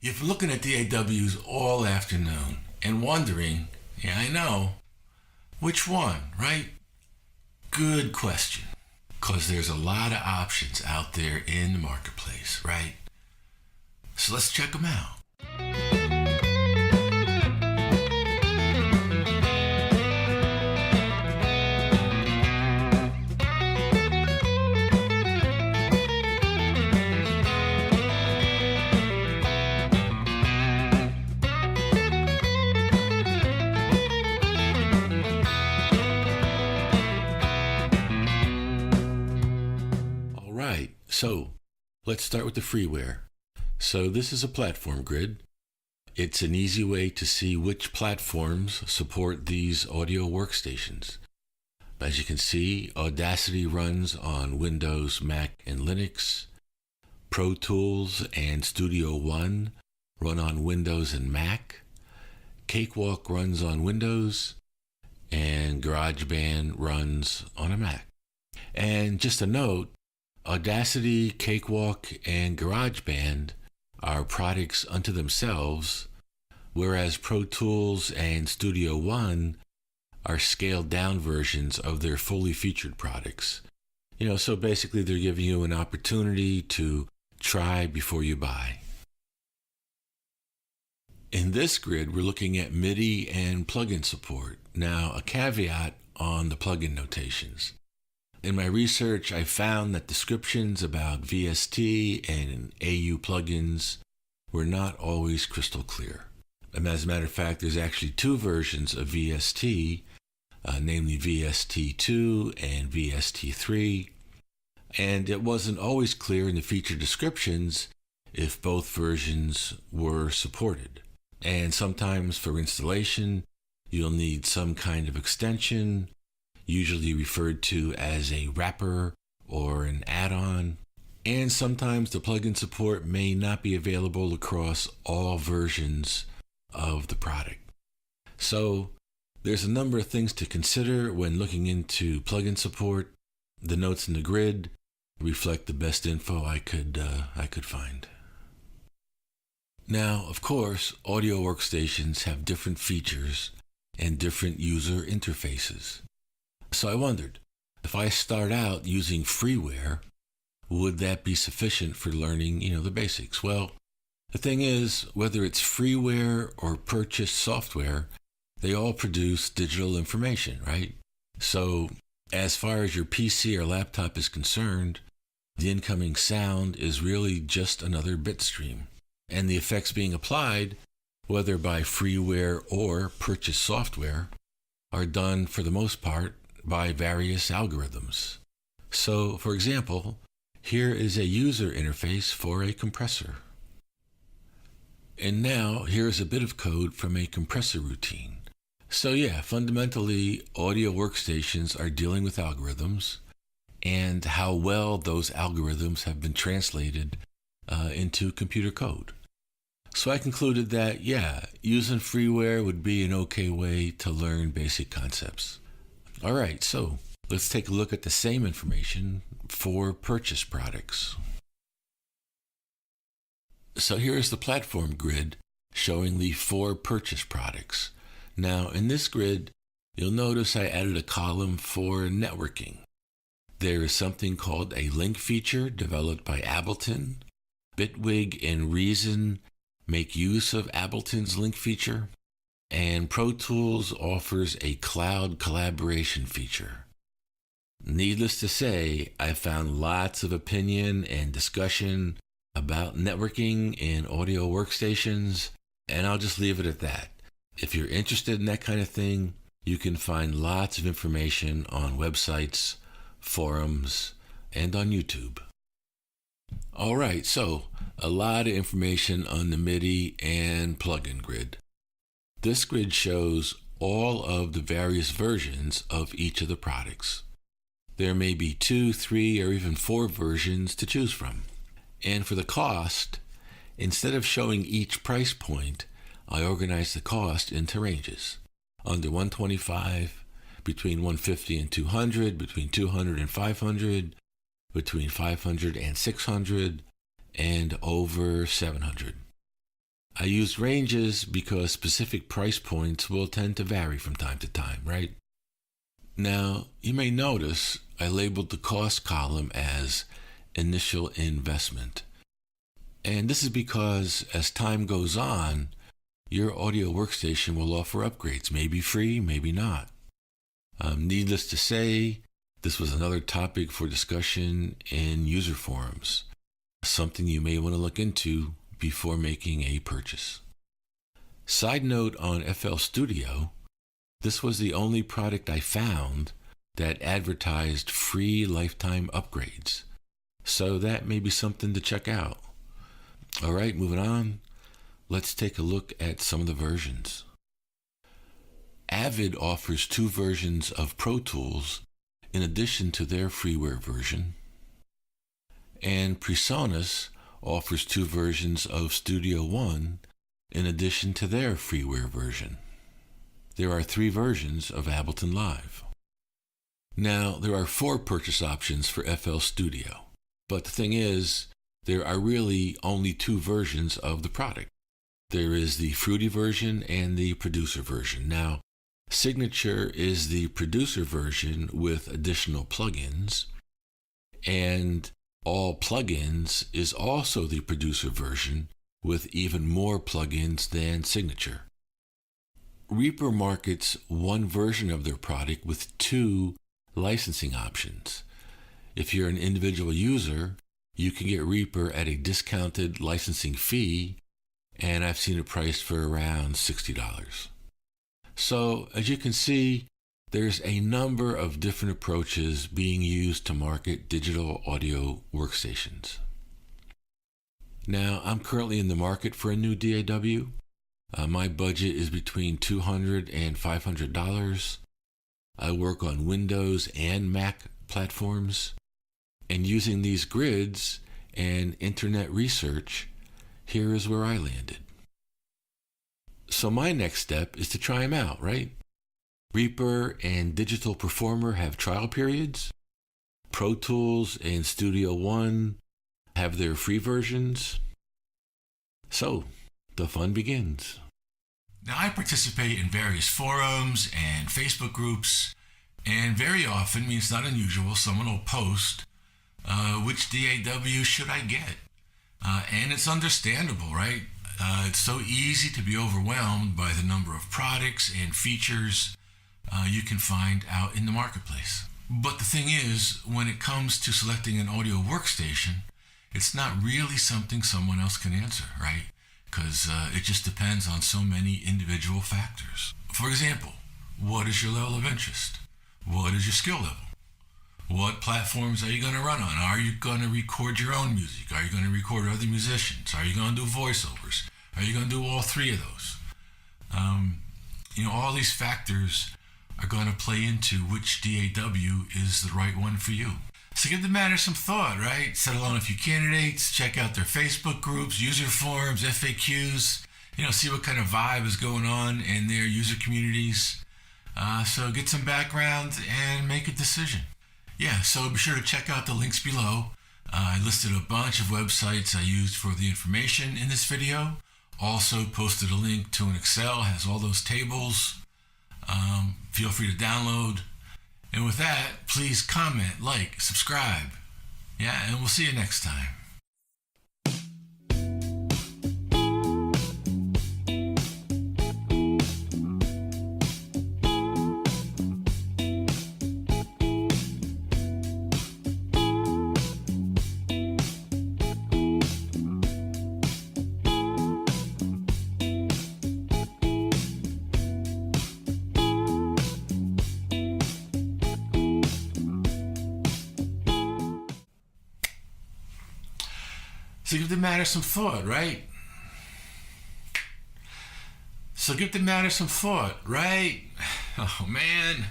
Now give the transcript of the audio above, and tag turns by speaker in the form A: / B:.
A: You've been looking at DAWs all afternoon and wondering, yeah, I know, which one, right? Good question. Because there's a lot of options out there in the marketplace, right? So let's check them out. So let's start with the freeware. So this is a platform grid. It's an easy way to see which platforms support these audio workstations. As you can see, Audacity runs on Windows, Mac, and Linux. Pro Tools and Studio One run on Windows and Mac. Cakewalk runs on Windows, and GarageBand runs on a Mac. And just a note, Audacity, Cakewalk, and GarageBand are products unto themselves, whereas Pro Tools and Studio One are scaled down versions of their fully featured products. So basically they're giving you an opportunity to try before you buy. In this grid, we're looking at MIDI and plugin support. Now, a caveat on the plugin notations. In my research, I found that descriptions about VST and AU plugins were not always crystal clear. And as a matter of fact, there's actually two versions of VST, namely VST2 and VST3, and it wasn't always clear in the feature descriptions if both versions were supported. And sometimes for installation, you'll need some kind of extension, usually referred to as a wrapper or an add-on, and sometimes the plugin support may not be available across all versions of the product. So there's a number of things to consider when looking into plugin support. The notes in the grid reflect the best info I could find. Now, of course, audio workstations have different features and different user interfaces. So I wondered, if I start out using freeware, would that be sufficient for learning, the basics? Well, the thing is, whether it's freeware or purchased software, they all produce digital information, right? So as far as your PC or laptop is concerned, the incoming sound is really just another bit stream. And the effects being applied, whether by freeware or purchased software, are done for the most part by various algorithms. So, for example, here is a user interface for a compressor. And now, here's a bit of code from a compressor routine. So yeah, fundamentally, audio workstations are dealing with algorithms and how well those algorithms have been translated into computer code. So I concluded that, using freeware would be an okay way to learn basic concepts. All right, so let's take a look at the same information for purchase products. So here's the platform grid showing the 4 purchase products. Now, in this grid, you'll notice I added a column for networking. There is something called a link feature developed by Ableton. Bitwig and Reason make use of Ableton's link feature. And Pro Tools offers a cloud collaboration feature. Needless to say, I found lots of opinion and discussion about networking in audio workstations, and I'll just leave it at that. If you're interested in that kind of thing, you can find lots of information on websites, forums, and on YouTube. All right, so a lot of information on the MIDI and plugin grid. This grid shows all of the various versions of each of the products. There may be 2, 3, or even 4 versions to choose from. And for the cost, instead of showing each price point, I organized the cost into ranges. Under $125, between $150 and $200, between $200 and $500, between $500 and $600, and over $700. I use ranges because specific price points will tend to vary from time to time, right? Now, you may notice I labeled the cost column as initial investment. And this is because as time goes on, your audio workstation will offer upgrades, maybe free, maybe not. Needless to say, this was another topic for discussion in user forums, something you may want to look into before making a purchase. Side note on FL Studio, this was the only product I found that advertised free lifetime upgrades, so that may be something to check out. All right, moving on. Let's take a look at some of the versions. Avid offers 2 versions of Pro Tools in addition to their freeware version. And PreSonus offers 2 versions of Studio One in addition to their freeware version. There are 3 versions of Ableton Live. Now, there are 4 purchase options for FL Studio, but the thing is, there are really only 2 versions of the product. There is the Fruity version and the Producer version. Now, Signature is the Producer version with additional plugins, and All Plugins is also the Producer version with even more plugins than Signature. Reaper markets one version of their product with 2 licensing options. If you're an individual user, you can get Reaper at a discounted licensing fee, and I've seen it priced for around $60. So, as you can see, there's a number of different approaches being used to market digital audio workstations. Now, I'm currently in the market for a new DAW. My budget is between $200 and $500. I work on Windows and Mac platforms, and using these grids and internet research, here is where I landed. So my next step is to try them out, right? Reaper and Digital Performer have trial periods. Pro Tools and Studio One have their free versions. So, the fun begins. Now, I participate in various forums and Facebook groups, and very often, I mean, it's not unusual, someone will post, which DAW should I get? And it's understandable, right? It's so easy to be overwhelmed by the number of products and features you can find out in the marketplace. But the thing is, when it comes to selecting an audio workstation, it's not really something someone else can answer, right? Because it just depends on so many individual factors. For example, what is your level of interest? What is your skill level? What platforms are you going to run on? Are you going to record your own music? Are you going to record other musicians? Are you going to do voiceovers? Are you going to do all 3 of those? All these factors are going to play into which DAW is the right one for you. So give the matter some thought, right? Settle on a few candidates, check out their Facebook groups, user forums, FAQs, see what kind of vibe is going on in their user communities. So get some background and make a decision. Yeah, so be sure to check out the links below. I listed a bunch of websites I used for the information in this video. Also posted a link to an Excel, has all those tables. Feel free to download. And with that, please comment, like, subscribe. Yeah, and we'll see you next time. So give the matter some thought, right? Oh, man.